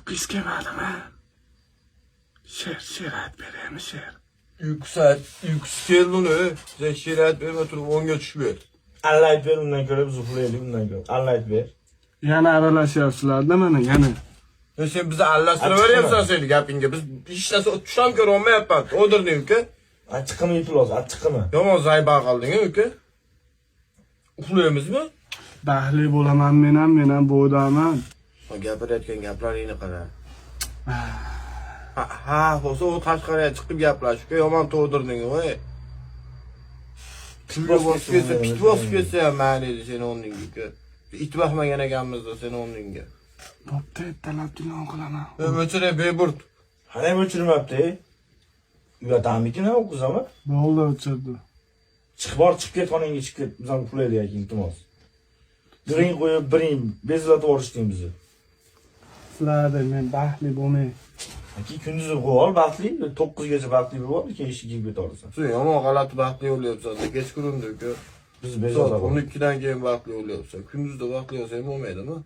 Qiz kelmadimi? She'r aytib beraymi she'r? Uykusu keldi uni. Sen she'r aytib berma turib 10 ga tushib ber. Allah aytib ber, undan ko'ra biz uxlaylik, undan ko'ra. Allah aytib ber. Yana aralashyapsizlar-da mana, yana. Sen bizni allashtiraveryapsan seni gapingga. Biz hech narsa tusham ko'ra olmayapman. O'dirding uka. Achchiqmi yutiloz, achchiqmi? Yomon zayba qilding uka. Uxlaymizmi? Baxtli bo'laman men ham bo'ydaman. Gapirayotgan gaplaringni qara. Ha, bo'lsa u tashqariga chiqib gaplashishga yomon to'dirding voy. Pulga bosib ketsa, pit bosib ketsa ham mayli seni o'rningga. It baxmagan ekanmiz-da seni o'rningga. Bo'pti, talab dinon qilaman. O'chirib beburt. Hali o'chirmabdi. Uyatamikin-a o'qizami? Bo'ldi, o'chirdi. Chiqib ket, xonangga chiqib ket. Biz ham uxlaylik, iltimos. Biring qo'yib, biring bezlatib yuborishding bizni. Sizlarda men baxtli bo'lmay. Aki kunduzi qo'yol baxtli, 9 gacha baxtli bo'lib, keyin ishga kelib ketaversan. Sen yomon g'alati baxtli o'lyapsan. Kechqurundik-ku. Biz Soat bezovta 12 dan keyin baxtli o'lyapsan. Kunduzda baxtli bo'lsang bo'lmaydimi?